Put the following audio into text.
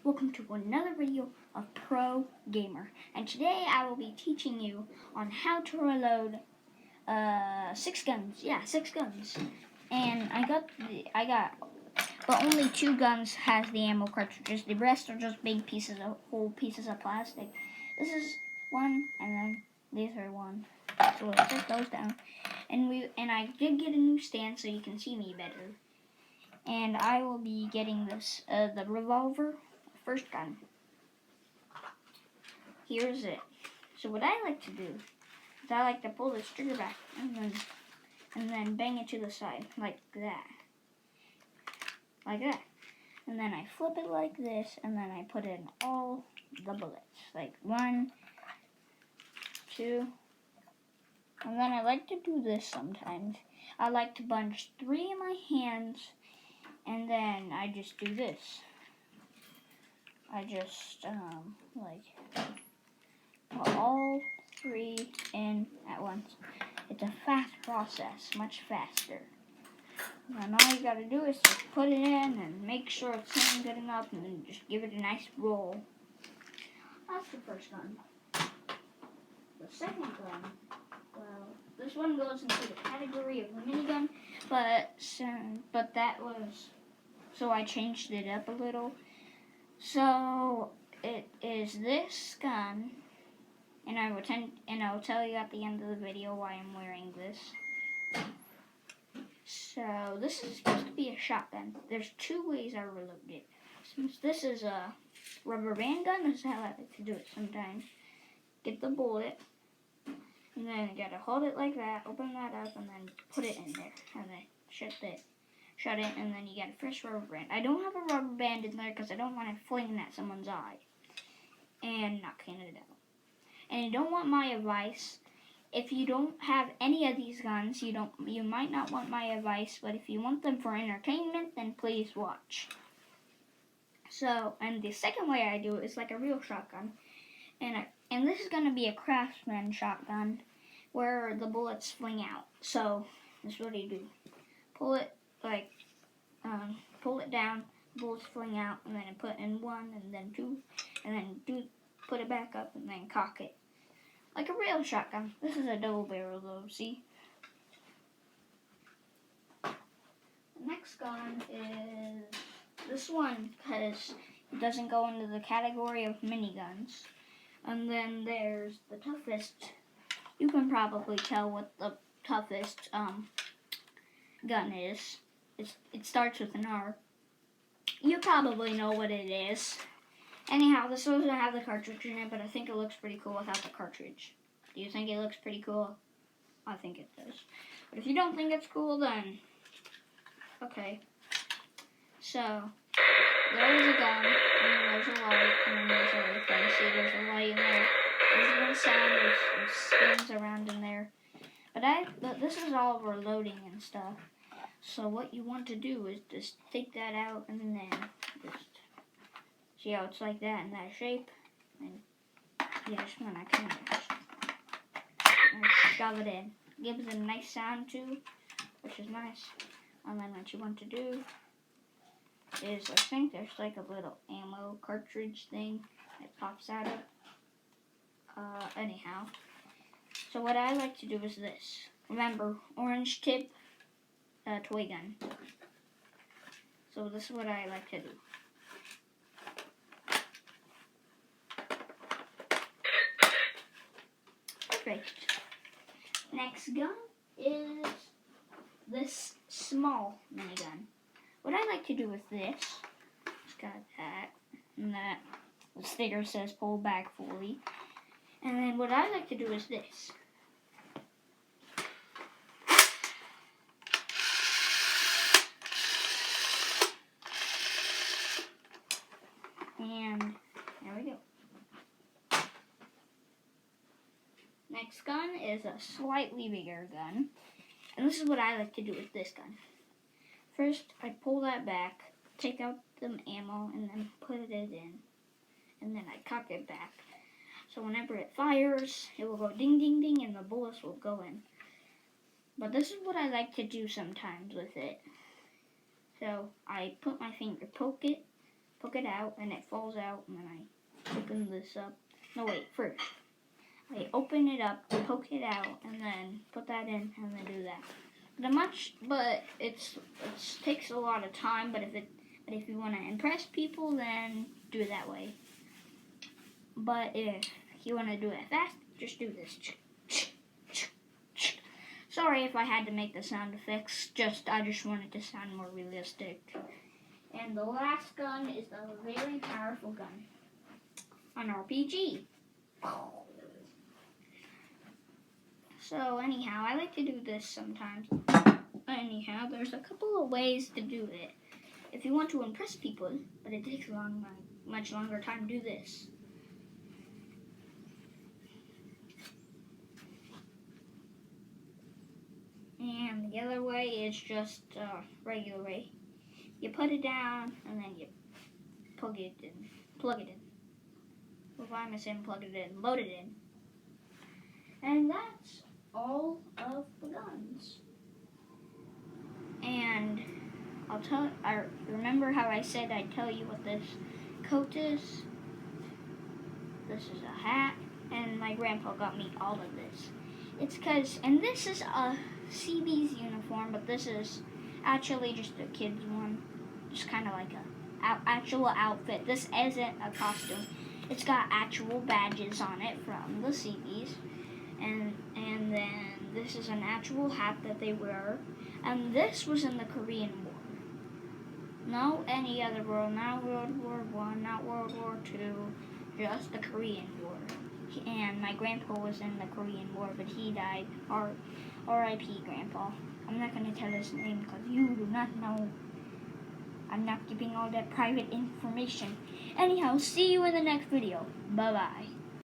welcome to another video of Pro Gamer. And today I will be teaching you on how to reload 6 guns. Yeah, 6 guns. And but only 2 guns has the ammo cartridges. The rest are just big whole pieces of plastic. This is one, and then these are one. So we'll put those down. And I did get a new stand so you can see me better. And I will be getting this, the revolver, first gun. Here's it. So what I like to do is I like to pull this trigger back and then bang it to the side, like that. Like that. And then I flip it like this, and then I put in all the bullets. Like 1, 2, and then I like to do this sometimes. I like to bunch 3 in my hands, and then I just do this. I just, put all 3 in at once. It's a fast process, much faster. And all you gotta do is just put it in and make sure it's in good enough, and then just give it a nice roll. That's the first gun. The second gun, well, this one goes into the category of minigun, but that was, so I changed it up a little. So it is this gun, and I'll tell you at the end of the video why I'm wearing this. So this is supposed to be a shotgun. There's 2 ways I reload it. Since this is a rubber band gun, this is how I like to do it sometimes. Get the bullet, and then you gotta hold it like that, open that up, and then put it in there, and then shut it, and then you got a fresh rubber band. I don't have a rubber band in there because I don't want it flinging at someone's eye and knocking it out. And you don't want my advice. If you don't have any of these guns, you might not want my advice, but if you want them for entertainment, then please watch. So, and the second way I do it is like a real shotgun. And this is going to be a Craftsman shotgun where the bullets fling out. So, this is what you do. Pull it down, bullets fling out, and then put in 1, and then 2, and then put it back up, and then cock it. Like a real shotgun. This is a double barrel though, see? The next gun is this one, because it doesn't go into the category of miniguns. And then there's the toughest. You can probably tell what the toughest gun is. It starts with an R. You probably know what it is. Anyhow, this doesn't have the cartridge in it, but I think it looks pretty cool without the cartridge. Do you think it looks pretty cool? I think it does. But if you don't think it's cool, then okay. So, there's a gun, and then there's a light, and then there's everything. See, there's a light in there. There's one sound, there's spins around in there. But this is all reloading and stuff. So what you want to do is just take that out, and then just see how it's like that in that shape, and you just want to kind of shove it in. Gives it a nice sound too, which is nice. And then what you want to do is, I think there's like a little ammo cartridge thing that pops out of. Anyhow, so what I like to do is this. Remember, orange tip toy gun. So this is what I like to do. Perfect. Next gun is this small minigun. What I like to do with this, it's got that, and that the sticker says pull back fully. And then what I like to do is this. And there we go. Next gun is a slightly bigger gun. And this is what I like to do with this gun. First, I pull that back, take out the ammo, and then put it in. And then I cock it back. So whenever it fires, it will go ding, ding, ding, and the bullets will go in. But this is what I like to do sometimes with it. So I put my finger, poke it, poke it out, and it falls out, and then I open this up. No, wait, first. I open it up, poke it out, and then put that in, and then do that. But it takes a lot of time. But if you want to impress people, then do it that way. But if you want to do it fast, just do this. Sorry if I had to make the sound effects. I just wanted to sound more realistic. And the last gun is a very powerful gun, an RPG. So anyhow, I like to do this sometimes. Anyhow, there's a couple of ways to do it. If you want to impress people, but it takes much longer time, do this. And the other way is just regular way. You put it down and then you plug it in. Well, if I'm saying plug it in, load it in. And that's all of the guns. And I remember how I said I'd tell you what this coat is. This is a hat, and my grandpa got me all of this. And this is a CB's uniform, but this is actually just a kid's one. Just kind of like a actual outfit. This isn't a costume. It's got actual badges on it from the CB's. And then this is an actual hat that they wear. And this was in the Korean War. No any other war, not World War I, not World War II, just the Korean War. And my grandpa was in the Korean War, but he died. R.I.P. Grandpa. I'm not going to tell his name because you do not know. I'm not giving all that private information. Anyhow, see you in the next video. Bye-bye.